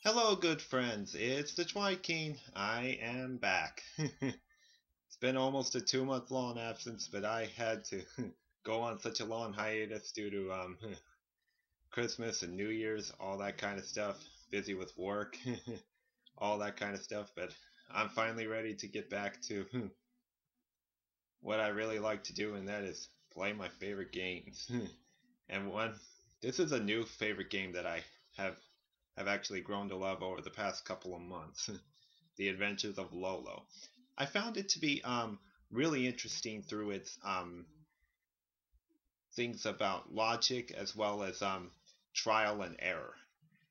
Hello, good friends. It's theTwiKing. I am back. It's been almost a 2 month long absence, but I had to go on such a long hiatus due to Christmas and New Year's, all that kind of stuff. Busy with work, all that kind of stuff. But I'm finally ready to get back to what I really like to do, and that is play my favorite games. And this is a new favorite game that I have have actually grown to love over the past couple of months. The Adventures of Lolo. I found it to be really interesting through its things about logic as well as trial and error.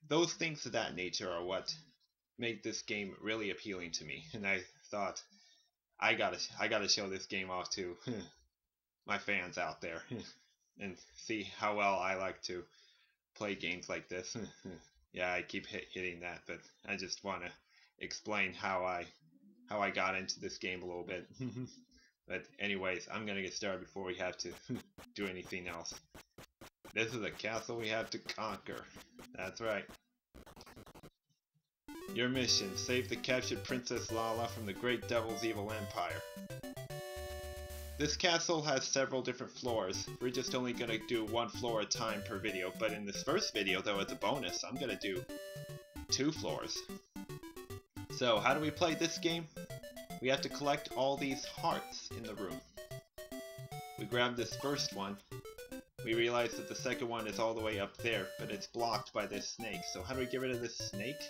Those things of that nature are what make this game really appealing to me. And I thought I gotta show this game off to my fans out there and see how well I like to play games like this. Yeah, I keep hitting that, but I just want to explain how I got into this game a little bit. But anyways, I'm gonna get started before we have to do anything else. This is a castle we have to conquer. That's right. Your mission: save the captured Princess Lala from the Great Devil's evil empire. This castle has several different floors. We're just only gonna do one floor at a time per video, but in this first video, though, as a bonus, I'm gonna do 2 floors. So, how do we play this game? We have to collect all these hearts in the room. We grab this first one. We realize that the second one is all the way up there, but it's blocked by this snake. So how do we get rid of this snake?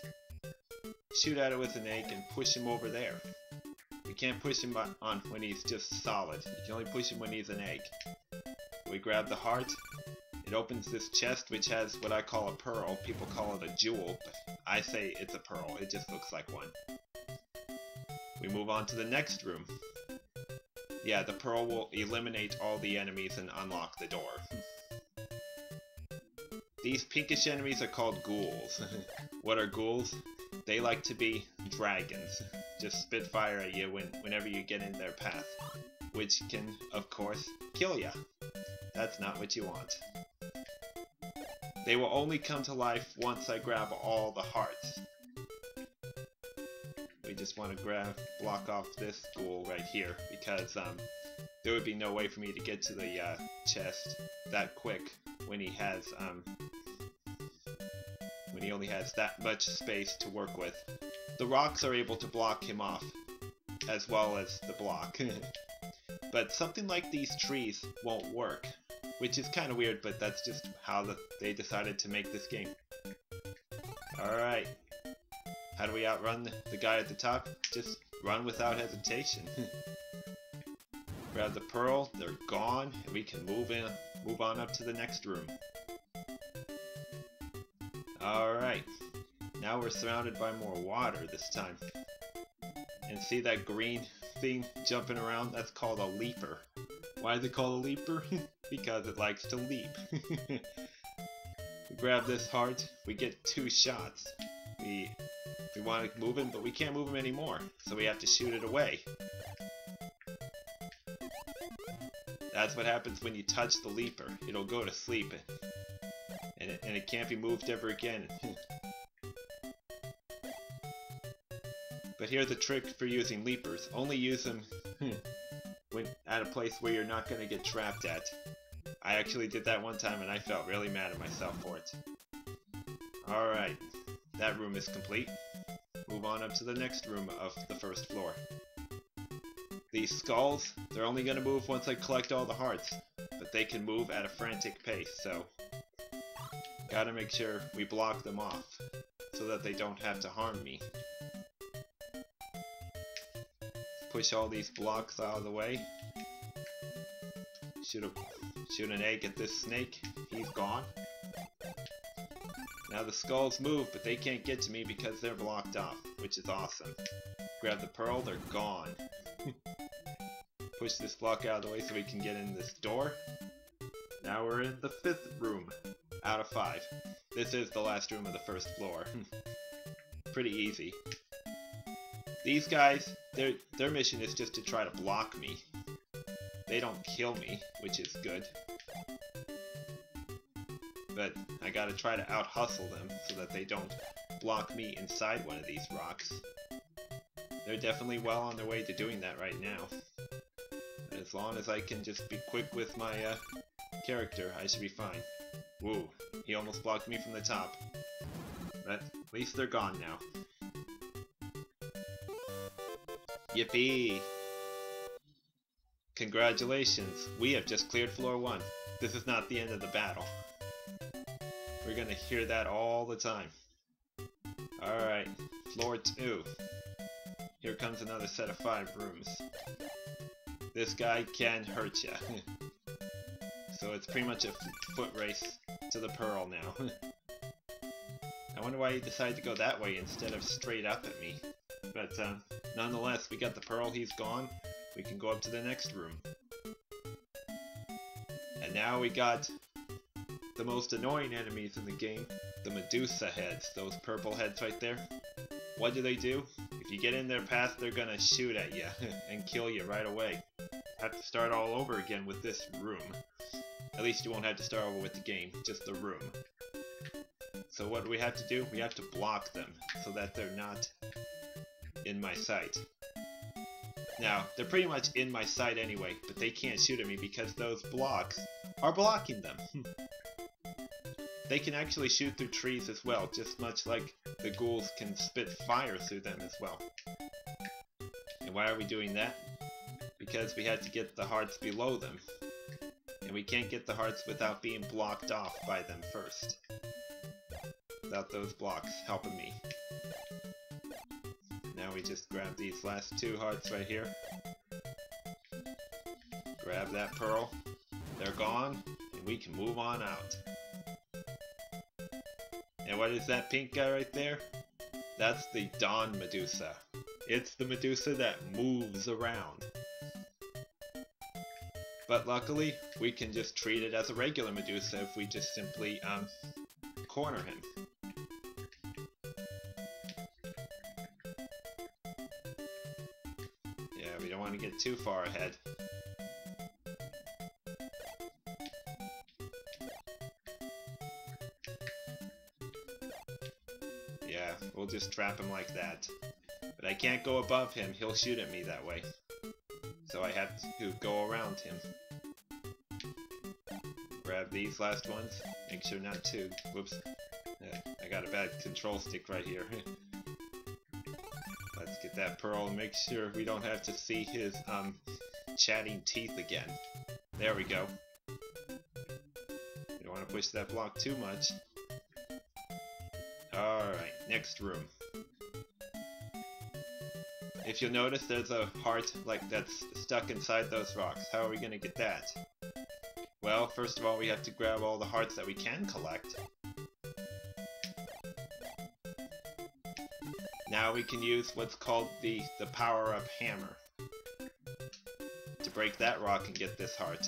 Shoot at it with an egg and push him over there. We can't push him on when he's just solid. You can only push him when he's an egg. We grab the heart. It opens this chest, which has what I call a pearl. People call it a jewel, but I say it's a pearl. It just looks like one. We move on to the next room. Yeah, the pearl will eliminate all the enemies and unlock the door. These pinkish enemies are called ghouls. What are ghouls? They like to be dragons. Just spit fire at you whenever you get in their path. Which can, of course, kill ya. That's not what you want. They will only come to life once I grab all the hearts. We just want to block off this ghoul right here, because there would be no way for me to get to the chest that quick when he only has that much space to work with. The rocks are able to block him off, as well as the block. But something like these trees won't work, which is kind of weird, but that's just how they decided to make this game. Alright. How do we outrun the guy at the top? Just run without hesitation. Grab the pearl, they're gone, and we can move on up to the next room. Alright. Now we're surrounded by more water this time. And see that green thing jumping around? That's called a leaper. Why is it called a leaper? Because it likes to leap. We grab this heart, we get 2 shots. We want to move him, but we can't move him anymore, so we have to shoot it away. That's what happens when you touch the leaper. It'll go to sleep, and it can't be moved ever again. But here's a trick for using leapers. Only use them when at a place where you're not going to get trapped at. I actually did that one time and I felt really mad at myself for it. Alright, that room is complete. Move on up to the next room of the first floor. These skulls, they're only going to move once I collect all the hearts, but they can move at a frantic pace, so gotta make sure we block them off so that they don't have to harm me. Push all these blocks out of the way. Shoot an egg at this snake. He's gone. Now the skulls move, but they can't get to me because they're blocked off, which is awesome. Grab the pearl, they're gone. Push this block out of the way so we can get in this door. Now we're in the 5th room out of 5. This is the last room of the first floor. Pretty easy. These guys, their mission is just to try to block me. They don't kill me, which is good. But I gotta try to out-hustle them so that they don't just block me inside one of these rocks. They're definitely well on their way to doing that right now. And as long as I can just be quick with my character, I should be fine. Woo, he almost blocked me from the top. But at least they're gone now. Yippee! Congratulations, we have just cleared floor 1. This is not the end of the battle. We're gonna hear that all the time. Alright, floor 2. Here comes another set of 5 rooms. This guy can hurt ya. So it's pretty much a foot race to the pearl now. I wonder why he decided to go that way instead of straight up at me. But nonetheless, we got the pearl, he's gone. We can go up to the next room. And now we got the most annoying enemies in the game, the Medusa heads, those purple heads right there. What do? If you get in their path, they're gonna shoot at you and kill you right away. Have to start all over again with this room. At least you won't have to start over with the game, just the room. So what do we have to do? We have to block them so that they're not in my sight. Now, they're pretty much in my sight anyway, but they can't shoot at me because those blocks are blocking them. They can actually shoot through trees as well, just much like the ghouls can spit fire through them as well. And why are we doing that? Because we had to get the hearts below them. And we can't get the hearts without being blocked off by them first. Without those blocks helping me. Now we just grab these last 2 hearts right here. Grab that pearl. They're gone, and we can move on out. And what is that pink guy right there? That's the Dawn Medusa. It's the Medusa that moves around. But luckily, we can just treat it as a regular Medusa if we just simply corner him. Yeah, we don't want to get too far ahead. Yeah, we'll just trap him like that. But I can't go above him, he'll shoot at me that way. So I have to go around him. Grab these last ones. Make sure not to. Whoops. I got a bad control stick right here. Let's get that pearl and make sure we don't have to see his chatting teeth again. There we go. You don't want to push that block too much. Alright, next room. If you'll notice, there's a heart like that's stuck inside those rocks. How are we going to get that? Well, first of all, we have to grab all the hearts that we can collect. Now we can use what's called the power-up hammer to break that rock and get this heart,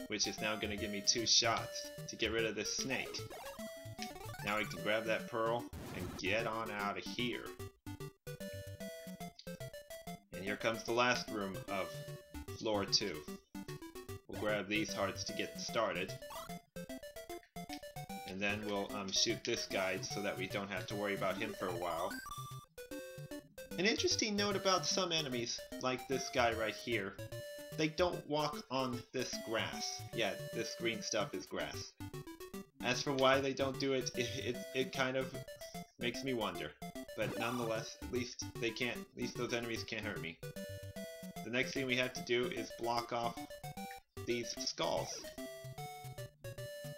which is now going to give me 2 shots to get rid of this snake. Now we can grab that pearl and get on out of here. And here comes the last room of floor 2. We'll grab these hearts to get started. And then we'll shoot this guy so that we don't have to worry about him for a while. An interesting note about some enemies, like this guy right here, they don't walk on this grass. Yeah, this green stuff is grass. As for why they don't do it, it kind of makes me wonder. But nonetheless, at least those enemies can't hurt me. The next thing we have to do is block off these skulls.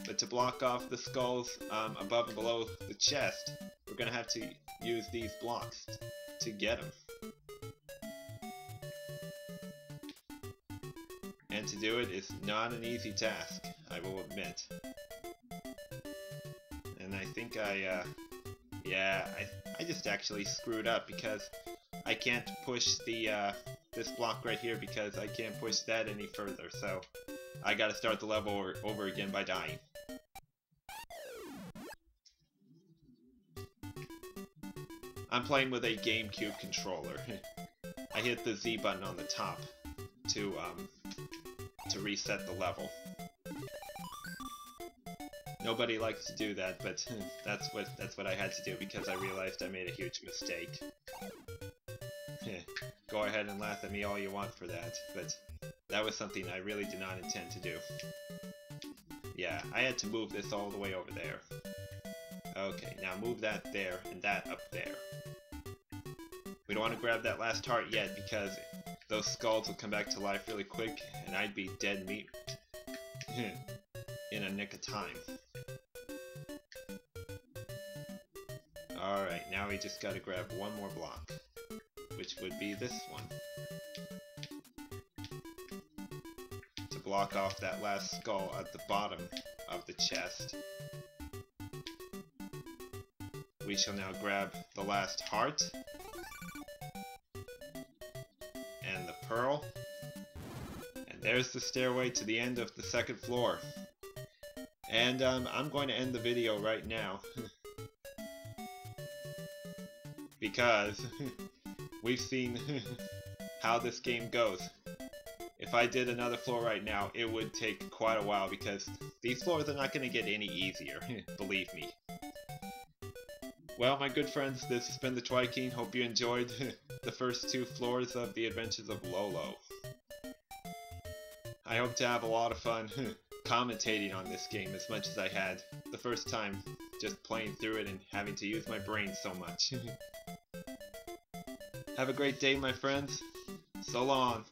But to block off the skulls above and below the chest, we're going to have to use these blocks to get them. And to do it is not an easy task, I will admit. And I think I just actually screwed up because I can't push the this block right here because I can't push that any further, so I gotta start the level over again by dying. I'm playing with a GameCube controller. I hit the Z button on the top to reset the level. Nobody likes to do that, but that's what I had to do because I realized I made a huge mistake. Go ahead and laugh at me all you want for that, but that was something I really did not intend to do. Yeah, I had to move this all the way over there. Okay, now move that there and that up there. We don't want to grab that last heart yet because those skulls will come back to life really quick and I'd be dead meat in a nick of time. Alright, now we just gotta grab one more block, which would be this one. To block off that last skull at the bottom of the chest. We shall now grab the last heart. And the pearl. And there's the stairway to the end of the second floor. And I'm going to end the video right now. Because we've seen how this game goes. If I did another floor right now, it would take quite a while because these floors are not going to get any easier, believe me. Well, my good friends, this has been theTwiKing. Hope you enjoyed the first 2 floors of the Adventures of Lolo. I hope to have a lot of fun commentating on this game as much as I had the first time, just playing through it and having to use my brain so much. Have a great day, my friends. So long.